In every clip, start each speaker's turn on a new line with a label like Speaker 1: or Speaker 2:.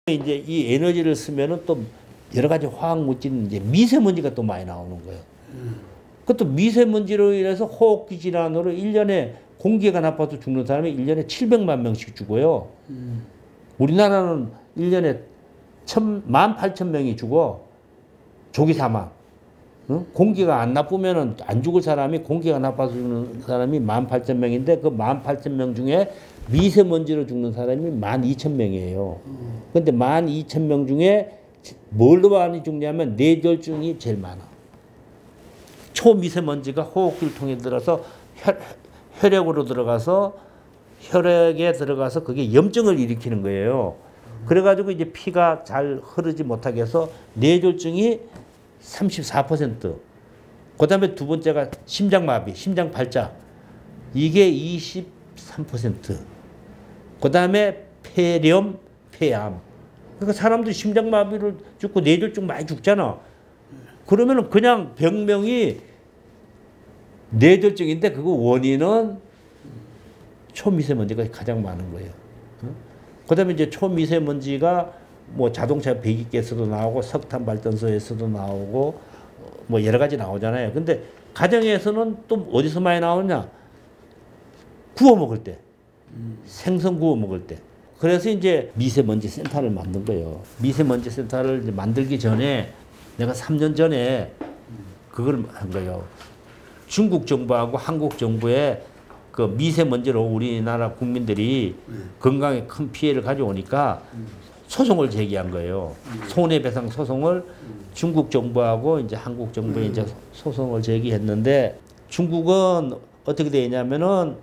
Speaker 1: 이제 이 에너지를 쓰면은 또 여러 가지 화학 물질, 이제 미세먼지가 또 많이 나오는 거예요. 그것도 미세먼지로 인해서 호흡기 질환으로 1년에 공기가 나빠서 죽는 사람이 1년에 700만 명씩 죽어요. 우리나라는 1년에 18,000명이 죽어. 조기 사망. 응? 공기가 안 나쁘면은 안 죽을 사람이, 공기가 나빠서 죽는 사람이 18,000명인데 그 18,000명 중에 미세먼지로 죽는 사람이 12,000명이에요. 근데 12,000명 중에 뭘로 많이 죽냐면 뇌졸중이 제일 많아. 초미세먼지가 호흡기를 통해 들어서 혈액으로 들어가서 혈액에 들어가서 그게 염증을 일으키는 거예요. 그래가지고 이제 피가 잘 흐르지 못하게 해서 뇌졸중이 34%. 그 다음에 두 번째가 심장마비, 심장발작. 이게 23%. 그 다음에 폐렴, 폐암. 그러니까 사람들이 심장마비를 죽고 뇌졸중 많이 죽잖아. 그러면은 그냥 병명이 뇌졸중인데 그거 원인은 초미세먼지가 가장 많은 거예요. 그 다음에 이제 초미세먼지가 뭐 자동차 배기가스도 나오고 석탄 발전소에서도 나오고 뭐 여러 가지 나오잖아요. 근데 가정에서는 또 어디서 많이 나오냐? 구워 먹을 때. 생선 구워 먹을 때. 그래서 이제 미세먼지 센터를 만든 거예요. 미세먼지 센터를 이제 만들기 전에 내가 3년 전에 그걸 한 거예요. 중국 정부하고 한국 정부의 그 미세먼지로 우리나라 국민들이 건강에 큰 피해를 가져오니까 소송을 제기한 거예요. 손해배상 소송을 중국 정부하고 이제 한국 정부에 이제 소송을 제기했는데 중국은 어떻게 되냐면은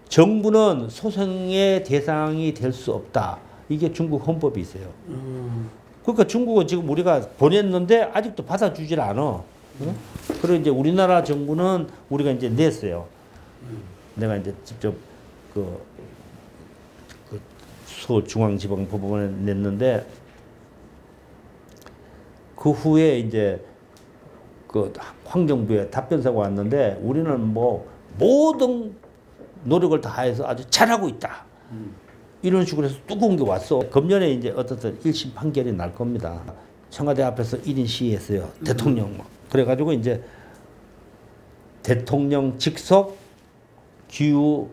Speaker 1: 정부는 소송의 대상이 될 수 없다. 이게 중국 헌법이 있어요. 그러니까 중국은 지금 우리가 보냈는데 아직도 받아주질 않아. 그리고 이제 우리나라 정부는 우리가 이제 냈어요. 내가 이제 직접 그 서울중앙지방법원에 냈는데 그 후에 이제 그 환경부에 답변서가 왔는데 우리는 뭐 모든 노력을 다해서 아주 잘하고 있다. 이런 식으로 해서 뜨거운 게 왔어. 금년에 이제 어떻든 1심 판결이 날 겁니다. 청와대 앞에서 1인 시위했어요. 대통령 막. 그래가지고 이제 대통령 직속 기후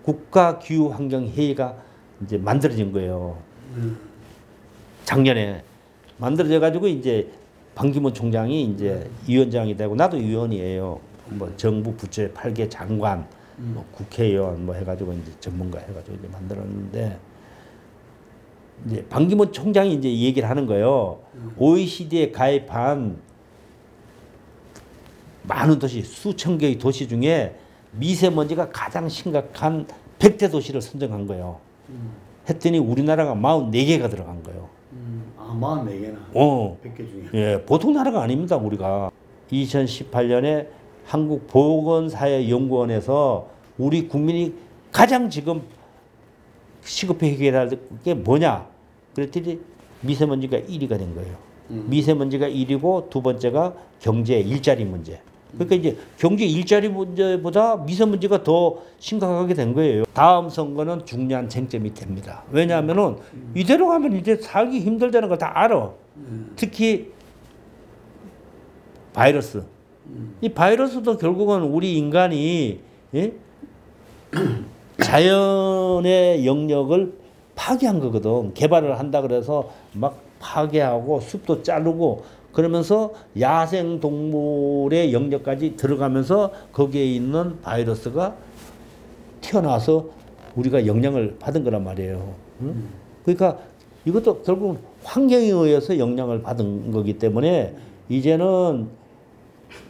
Speaker 1: 국가기후환경회의가 이제 만들어진 거예요. 작년에 만들어져 가지고 이제 반기문 총장이 이제 위원장이 되고 나도 위원이에요. 뭐 정부 부처의 8개 장관, 뭐 국회의원 뭐 해가지고 이제 전문가 해가지고 이제 만들었는데 이제 반기문 총장이 이제 얘기를 하는 거예요. OECD에 가입한 많은 도시, 수천 개의 도시 중에 미세먼지가 가장 심각한 100대 도시를 선정한 거예요. 했더니 우리나라가 44개가 들어간 거예요.
Speaker 2: 아, 44개나? 100개 중에?
Speaker 1: 예, 보통 나라가 아닙니다, 우리가. 2018년에 한국보건사회연구원에서 우리 국민이 가장 지금 시급히 해결해야 될 게 뭐냐? 그랬더니 미세먼지가 1위가 된 거예요. 미세먼지가 1위고 두 번째가 경제 일자리 문제. 그러니까 이제 경제 일자리 문제보다 미세먼지가 더 심각하게 된 거예요. 다음 선거는 중요한 쟁점이 됩니다. 왜냐하면은 이대로 가면 이제 살기 힘들다는 거 다 알아. 특히 바이러스. 이 바이러스도 결국은 우리 인간이 예? 자연의 영역을 파괴한 거거든. 개발을 한다 그래서 막 파괴하고 숲도 자르고 그러면서 야생 동물의 영역까지 들어가면서 거기에 있는 바이러스가 튀어나와서 우리가 영향을 받은 거란 말이에요. 응? 그러니까 이것도 결국은 환경에 의해서 영향을 받은 거기 때문에 이제는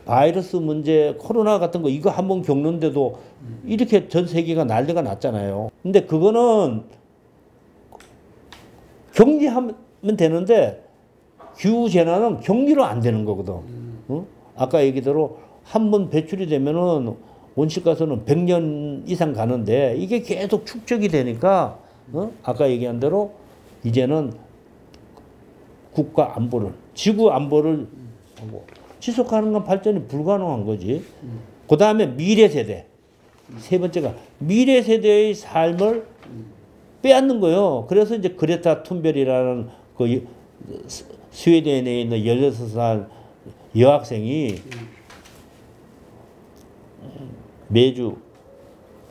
Speaker 1: 바이러스 문제, 코로나 같은 거 이거 한번 겪는데도 이렇게 전 세계가 난리가 났잖아요. 근데 그거는 격리하면 되는데 기후재난은 격리로 안 되는 거거든. 어? 아까 얘기대로 한 번 배출이 되면은 온실가스는 100년 이상 가는데 이게 계속 축적이 되니까 아까 얘기한 대로 이제는 국가 안보를, 지구 안보를 하고 지속하는 건 발전이 불가능한 거지. 그 다음에 미래 세대. 세 번째가 미래 세대의 삶을 빼앗는 거예요. 그래서 이제 그레타 툰베리라는 그 스웨덴에 있는 16살 여학생이 매주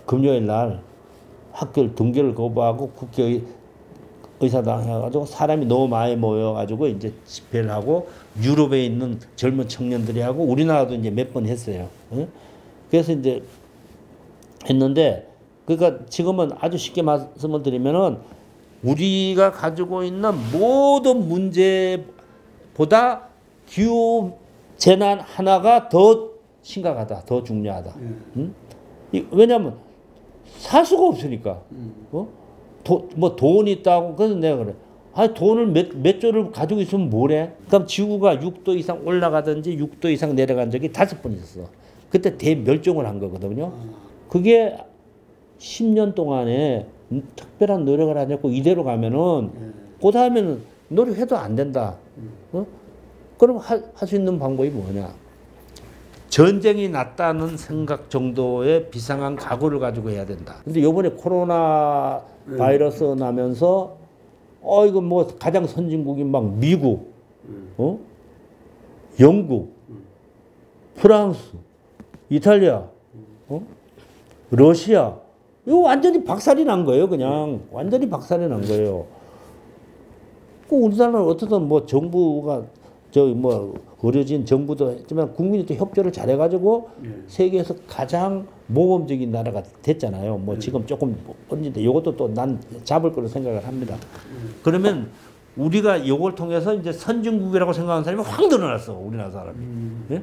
Speaker 1: 금요일 날 학교를 등교를 거부하고 국회의사당 해가지고 사람이 너무 많이 모여가지고 이제 집회를 하고 유럽에 있는 젊은 청년들이 하고 우리나라도 이제 몇 번 했어요. 그래서 이제 했는데 그러니까 지금은 아주 쉽게 말씀을 드리면은 우리가 가지고 있는 모든 문제보다 기후 재난 하나가 더 심각하다, 더 중요하다. 왜냐하면 살 수가 없으니까. 뭐 돈이 있다고 그래서 내가 그래. 아 돈을 몇 조를 가지고 있으면 뭐래? 그럼 지구가 6도 이상 올라가든지 6도 이상 내려간 적이 5번 있었어. 그때 대멸종을 한 거거든요. 그게 10년 동안에 특별한 노력을 안 했고 이대로 가면은 그 다음에는 노력해도 안 된다. 그럼 할 수 있는 방법이 뭐냐? 전쟁이 났다는 생각 정도의 비상한 각오를 가지고 해야 된다. 근데 요번에 코로나 바이러스 나면서 이거 뭐 가장 선진국인 막 미국, 영국, 프랑스, 이탈리아, 러시아 이거 완전히 박살이 난 거예요. 그냥 완전히 박살이 난 거예요. 그 우리나라는 어쨌든 뭐 정부가 뭐 어려진 정부도 했지만 국민이 또 협조를 잘해가지고 세계에서 가장 모범적인 나라가 됐잖아요. 뭐 지금 조금 언제인데 이것도 또 난 잡을 거로 생각을 합니다. 그러면 우리가 이걸 통해서 이제 선진국이라고 생각하는 사람이 확 늘어났어. 우리나라 사람이. 예?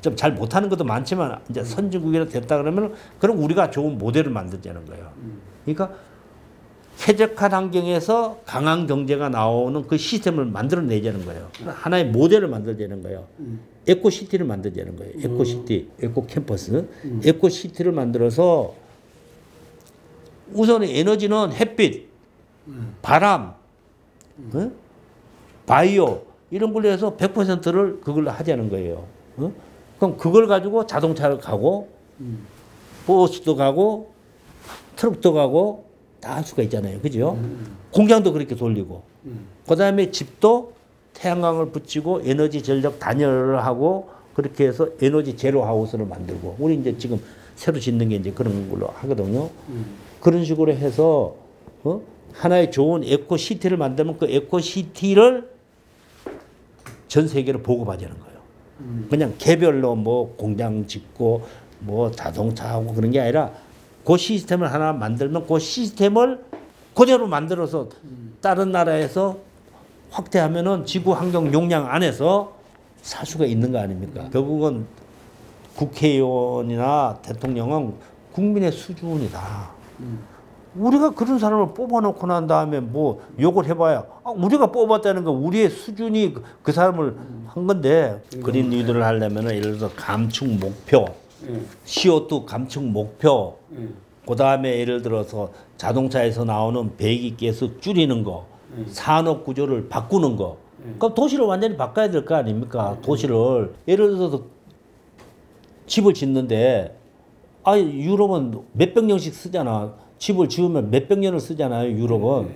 Speaker 1: 좀 잘 못하는 것도 많지만 이제 선진국이라 됐다 그러면 그럼 우리가 좋은 모델을 만들자는 거예요. 그러니까 쾌적한 환경에서 강한 경제가 나오는 그 시스템을 만들어내자는 거예요. 하나의 모델을 만들자는 거예요. 에코시티를 만들자는 거예요. 에코시티, 에코캠퍼스. 에코시티를 만들어서 우선 에너지는 햇빛, 바람, 바이오 이런 걸로 해서 100%를 그걸로 하자는 거예요. 그럼 그걸 가지고 자동차를 가고 버스도 가고 트럭도 가고 다 할 수가 있잖아요. 그죠? 공장도 그렇게 돌리고 그 다음에 집도 태양광을 붙이고 에너지 전력 단열을 하고 그렇게 해서 에너지 제로 하우스를 만들고 우리 이제 지금 새로 짓는 게 이제 그런 걸로 하거든요. 그런 식으로 해서 하나의 좋은 에코시티를 만들면 그 에코시티를 전 세계로 보급하자는 거예요. 그냥 개별로 뭐 공장 짓고 뭐 자동차하고 그런 게 아니라 그 시스템을 하나 만들면 그 시스템을 그대로 만들어서 다른 나라에서 확대하면은 지구 환경 용량 안에서 살 수가 있는 거 아닙니까? 결국은 국회의원이나 대통령은 국민의 수준이다. 우리가 그런 사람을 뽑아놓고 난 다음에 뭐 욕을 해봐야 우리가 뽑았다는 거 우리의 수준이 그 사람을 한 건데 그린 뉴딜을 하려면 예를 들어서 감축 목표 CO2 감축 목표 그 다음에 예를 들어서 자동차에서 나오는 배기가스 줄이는 거 산업 구조를 바꾸는 거 그럼 도시를 완전히 바꿔야 될 거 아닙니까? 도시를 예를 들어서 집을 짓는데 유럽은 몇백 년씩 쓰잖아. 집을 지으면 몇백 년을 쓰잖아요. 유럽은.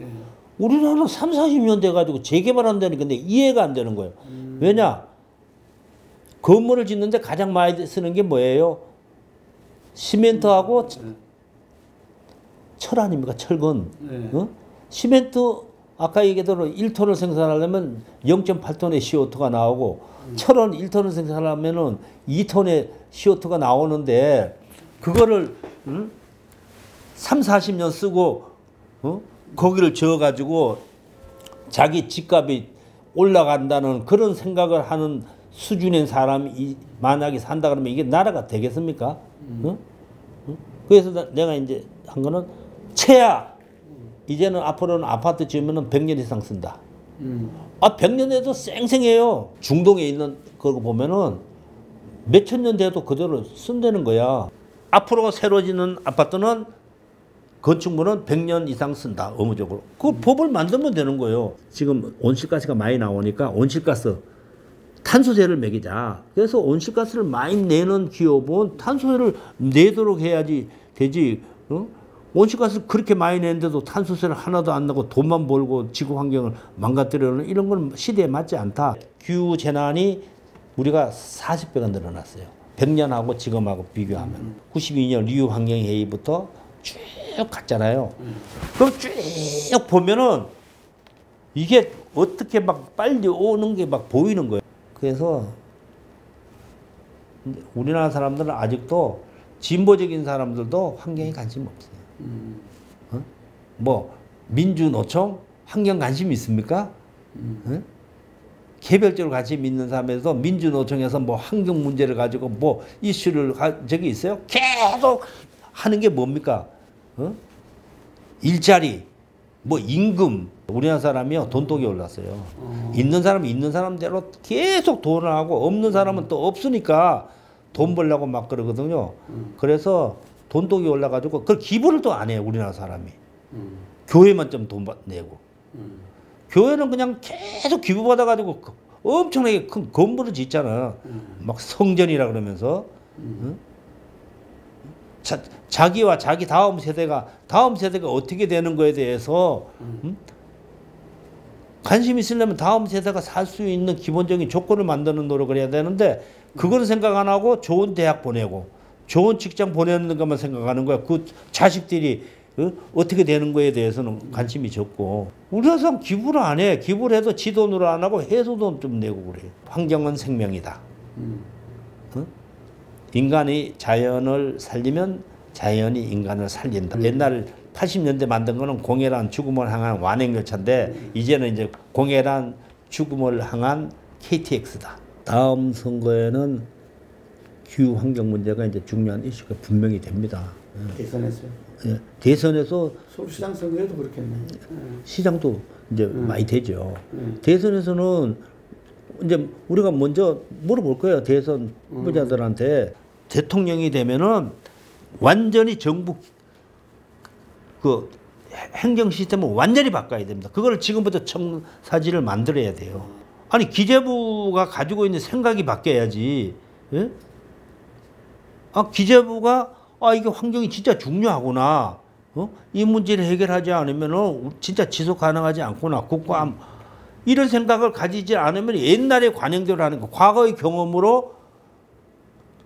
Speaker 1: 우리나라는 3, 40년 돼가지고 재개발한다는 건데 이해가 안 되는 거예요. 왜냐? 건물을 짓는데 가장 많이 쓰는 게 뭐예요? 시멘트하고 철 아닙니까? 철근. 시멘트 아까 얘기대로 1톤을 생산하려면 0.8톤의 CO2가 나오고 철은 1톤을 생산하려면 2톤의 CO2가 나오는데 그거를 3, 40년 쓰고 거기를 지어가지고 자기 집값이 올라간다는 그런 생각을 하는 수준의 사람이 만약에 산다 그러면 이게 나라가 되겠습니까? 그래서 내가 이제 한 거는 최악 이제는 앞으로는 아파트 지으면 100년 이상 쓴다. 100년에도 쌩쌩해요. 중동에 있는 그거 보면은 몇천 년 돼도 그대로 쓴다는 거야. 앞으로 새로 짓는 아파트는 건축물은 100년 이상 쓴다. 의무적으로. 그 법을 만들면 되는 거예요. 지금 온실가스가 많이 나오니까 온실가스 탄소세를 매기자. 그래서 온실가스를 많이 내는 기업은 탄소세를 내도록 해야지 되지. 온실가스 그렇게 많이 내는데도 탄소세를 하나도 안 나고 돈만 벌고 지구 환경을 망가뜨리는 이런 건 시대에 맞지 않다. 기후 재난이 우리가 40배가 늘어났어요. 100년하고 지금하고 비교하면. 92년 리우 환경회의부터 쭉 갔잖아요. 그럼 쭉 보면은 이게 어떻게 막 빨리 오는 게 막 보이는 거예요. 그래서 우리나라 사람들은 아직도 진보적인 사람들도 환경에 관심 없어요. 어? 뭐 민주노총 환경 관심 있습니까? 개별적으로 관심 있는 사람에서 민주노총에서 뭐 환경 문제를 가지고 뭐 이슈를 적이 있어요? 계속 하는 게 뭡니까? 일자리, 뭐 임금. 우리나라 사람이요 돈독이 올랐어요. 있는 사람은 있는 사람대로 계속 돈을 하고 없는 사람은 또 없으니까 돈 벌려고 막 그러거든요. 그래서 돈독이 올라가지고 그걸 기부를 또 안 해요. 우리나라 사람이. 교회만 좀 돈 내고. 교회는 그냥 계속 기부 받아가지고 엄청나게 큰 건물을 짓잖아. 막 성전이라 그러면서. 자기와 자기 다음 세대가 어떻게 되는 거에 대해서 관심 있으려면 다음 세대가 살 수 있는 기본적인 조건을 만드는 노력을 해야 되는데 그거는 생각 안 하고 좋은 대학 보내고 좋은 직장 보내는 것만 생각하는 거야. 그 자식들이 어떻게 되는 거에 대해서는 관심이 적고. 우리나라 사람 기부를 안 해. 기부를 해도 지 돈으로 안 하고 해소돈 좀 내고 그래. 환경은 생명이다. 인간이 자연을 살리면 자연이 인간을 살린다. 옛날 80년대 만든 거는 공해란 죽음을 향한 완행열차인데 이제는 이제 공해란 죽음을 향한 KTX다. 다음 선거에는 기후 환경 문제가 이제 중요한 이슈가 분명히 됩니다.
Speaker 2: 대선에서요?
Speaker 1: 예, 대선에서
Speaker 2: 서울시장 선거에도 그렇겠네.
Speaker 1: 시장도 이제 많이 되죠. 대선에서는 이제 우리가 먼저 물어볼 거예요. 대선 후보자들한테. 대통령이 되면은 완전히 정부 그 행정 시스템을 완전히 바꿔야 됩니다. 그걸 지금부터 청사진을 만들어야 돼요. 아니 기재부가 가지고 있는 생각이 바뀌어야지. 예? 기재부가 이게 환경이 진짜 중요하구나. 이 문제를 해결하지 않으면은 진짜 지속 가능하지 않구나. 국가 이런 생각을 가지지 않으면 옛날에 관행대로 하는 거, 과거의 경험으로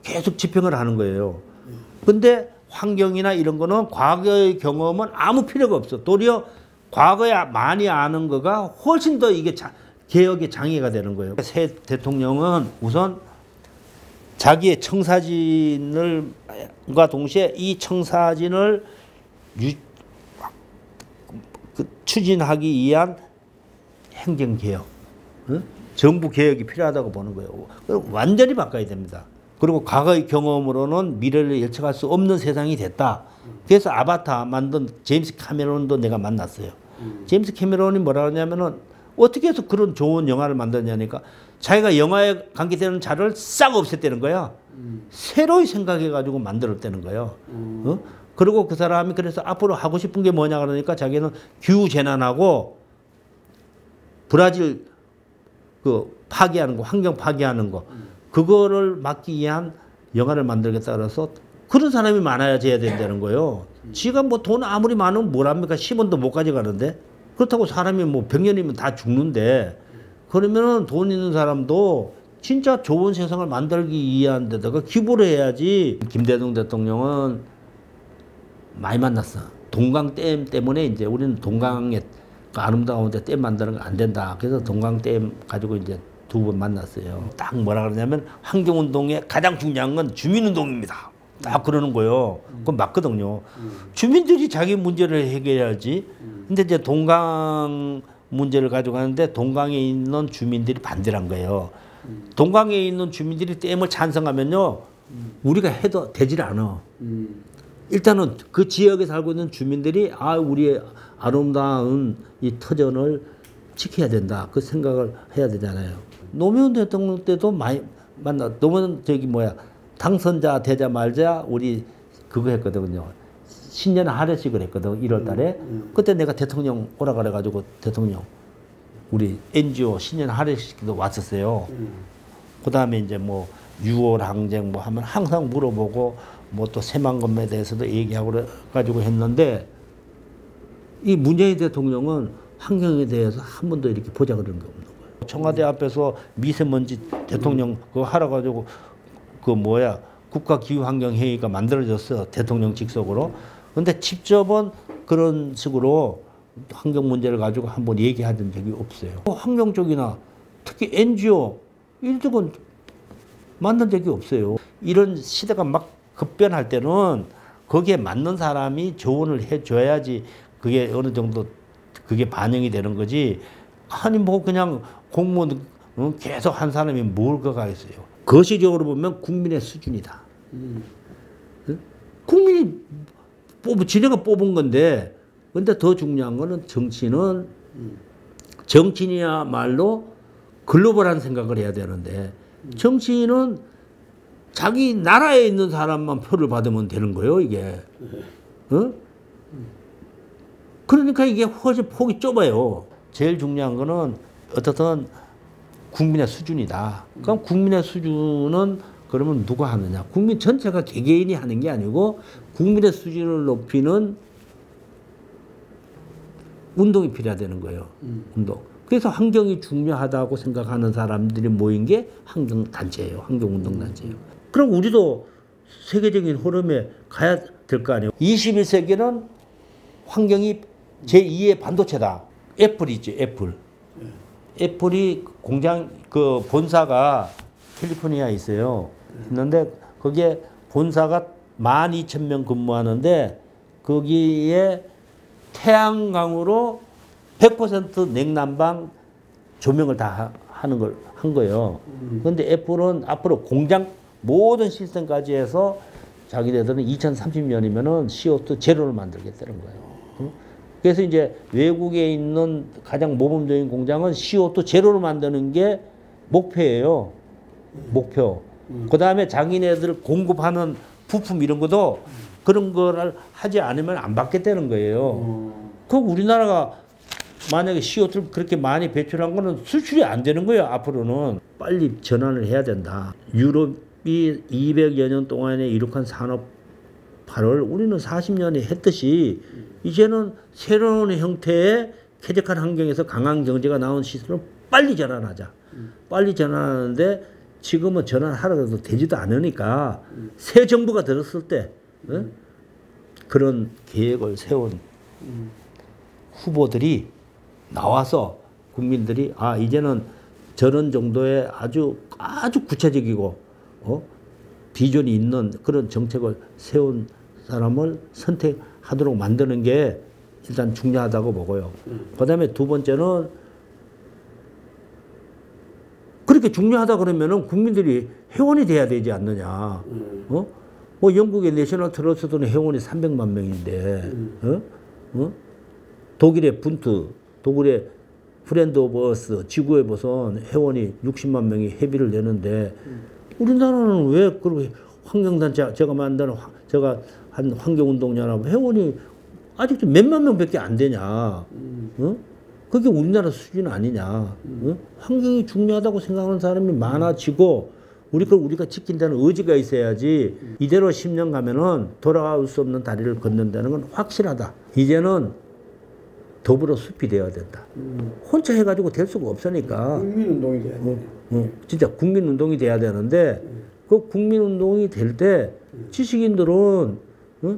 Speaker 1: 계속 집행을 하는 거예요. 근데 환경이나 이런 거는 과거의 경험은 아무 필요가 없어. 도리어 과거에 많이 아는 거가 훨씬 더 이게 개혁의 장애가 되는 거예요. 새 대통령은 우선 자기의 청사진을과 동시에 이 청사진을 추진하기 위한 행정개혁, 정부 개혁이 필요하다고 보는 거예요. 완전히 바꿔야 됩니다. 그리고 과거의 경험으로는 미래를 예측할 수 없는 세상이 됐다. 그래서 아바타 만든 제임스 캐메론도 내가 만났어요. 제임스 캐메론이 뭐라 하냐면은 어떻게 해서 그런 좋은 영화를 만드냐니까 자기가 영화에 관계되는 자료를 싹 없앴다는 거야. 새로이 생각해가지고 만들었다는 거예요. 그리고 그 사람이 그래서 앞으로 하고 싶은 게 뭐냐 그러니까 자기는 기후 재난하고 브라질 그 파괴하는 거, 환경 파괴하는 거, 그거를 막기 위한 영화를 만들겠다 그래서 그런 사람이 많아져야 된다는 거예요. 지가 뭐 돈 아무리 많으면 뭘 합니까? 10원도 못 가져가는데. 그렇다고 사람이 뭐 100년이면 다 죽는데 그러면은 돈 있는 사람도 진짜 좋은 세상을 만들기 위한 데다가 기부를 해야지. 김대중 대통령은 많이 만났어. 동강댐 때문에 이제 우리는 동강에 아름다운데 댐 만드는 거 안 된다. 그래서 동강댐 가지고 이제 두 번 만났어요. 딱 뭐라 그러냐면 환경운동의 가장 중요한 건 주민운동입니다. 딱 그러는 거예요. 그건 맞거든요. 주민들이 자기 문제를 해결해야지. 근데 이제 동강 문제를 가지고 가는데 동강에 있는 주민들이 반대를 한 거예요. 동강에 있는 주민들이 댐을 찬성하면요. 우리가 해도 되질 않아. 일단은 그 지역에 살고 있는 주민들이 우리의 아름다운 이 터전을 지켜야 된다. 그 생각을 해야 되잖아요. 노무현 대통령 때도 많이 노무현 당선자 되자 말자 우리 그거 했거든요. 신년 하례식을 했거든. 1월 달에. 그때 내가 대통령 오라 그래가지고 대통령 우리 NGO 신년 하례식도 왔었어요. 그 다음에 이제 뭐 6월 항쟁 뭐 하면 항상 물어보고 뭐 또 새만금에 대해서도 얘기하고 그래가지고 했는데 이 문재인 대통령은 환경에 대해서 한 번도 이렇게 보자 그런 게 없는 거예요. 청와대 앞에서 미세먼지 대통령 그거 하러 가지고 그 뭐야 국가기후환경회의가 만들어졌어 대통령 직속으로. 근데 직접은 그런 식으로 환경 문제를 가지고 한번 얘기하던 적이 없어요. 환경 쪽이나 특히 NGO 이런 쪽은 만난 적이 없어요. 이런 시대가 막 급변할 때는 거기에 맞는 사람이 조언을 해줘야지 그게 어느 정도 그게 반영이 되는 거지. 아니 뭐 그냥 공무원 계속 한 사람이 뭘 그가 있어요. 거시적으로 보면 국민의 수준이다. 국민이 지네가 뽑은 건데, 근데 더 중요한 거는 정치인이야말로 글로벌한 생각을 해야 되는데, 정치인은 자기 나라에 있는 사람만 표를 받으면 되는 거예요, 이게. 어? 그러니까 이게 훨씬 폭이 좁아요. 제일 중요한 거는 어떻든 국민의 수준이다. 그럼 국민의 수준은 그러면 누가 하느냐? 국민 전체가 개개인이 하는 게 아니고 국민의 수준을 높이는 운동이 필요하다는 거예요. 운동. 그래서 환경이 중요하다고 생각하는 사람들이 모인 게 환경단체예요. 환경운동단체예요. 그럼 우리도 세계적인 흐름에 가야 될 거 아니에요. 21세기는 환경이 제2의 반도체다. 애플이 있죠. 애플. 애플이 공장 그 본사가 캘리포니아에 있어요. 있는데 거기에 본사가 12,000명 근무하는데 거기에 태양광으로 100% 냉난방 조명을 다 하는 걸 한 거예요. 그런데 애플은 앞으로 공장 모든 시스템까지 해서 자기네들은 2030년이면은 CO2 제로를 만들겠다는 거예요. 그래서 이제 외국에 있는 가장 모범적인 공장은 CO2 제로를 만드는 게 목표예요. 목표. 그 다음에 자기네들 공급하는 부품 이런 것도 그런 거를 하지 않으면 안 받겠다는 거예요. 그 우리나라가 만약에 CO2를 그렇게 많이 배출한 거는 수출이 안 되는 거예요. 앞으로는. 빨리 전환을 해야 된다. 유럽이 200여 년 동안에 이룩한 산업화를 우리는 40년에 했듯이 이제는 새로운 형태의 쾌적한 환경에서 강한 경제가 나온 시스템을 빨리 전환하자. 빨리 전환하는데 지금은 전환하라고 해도 되지도 않으니까 새 정부가 들었을 때 그런 계획을 세운 후보들이 나와서 국민들이 아 이제는 저런 정도의 아주 구체적이고 비전이 있는 그런 정책을 세운 사람을 선택하도록 만드는 게 일단 중요하다고 보고요. 그다음에 두 번째는 그렇게 중요하다 그러면은 국민들이 회원이 돼야 되지 않느냐. 뭐 영국의 내셔널 트러스트는 회원이 300만 명인데, 독일의 분트, 독일의 프렌드 오브 어스, 지구의 보선 회원이 60만 명이 회비를 내는데 우리나라는 왜 그렇게 환경단체 제가 한 환경운동연합 회원이 아직도 몇만 명밖에 안 되냐? 그게 우리나라 수준 아니냐? 환경이 중요하다고 생각하는 사람이 많아지고 우리가 지킨다는 의지가 있어야지 이대로 10년 가면은 돌아갈 수 없는 다리를 걷는다는 건 확실하다. 이제는 더불어 숲이 되어야 된다. 혼자 해가지고 될 수가 없으니까.
Speaker 2: 국민운동이 돼야 돼.
Speaker 1: 진짜 국민운동이 돼야 되는데 그 국민운동이 될 때 지식인들은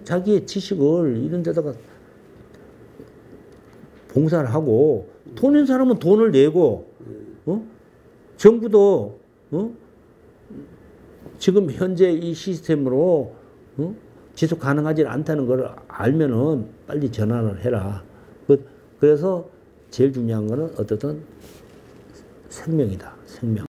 Speaker 1: 자기의 지식을 이런 데다가 봉사를 하고 돈 있는 사람은 돈을 내고 정부도 지금 현재 이 시스템으로 지속 가능하지 않다는 걸 알면은 빨리 전환을 해라. 그래서 제일 중요한 거는 어떻든 생명이다. 생명.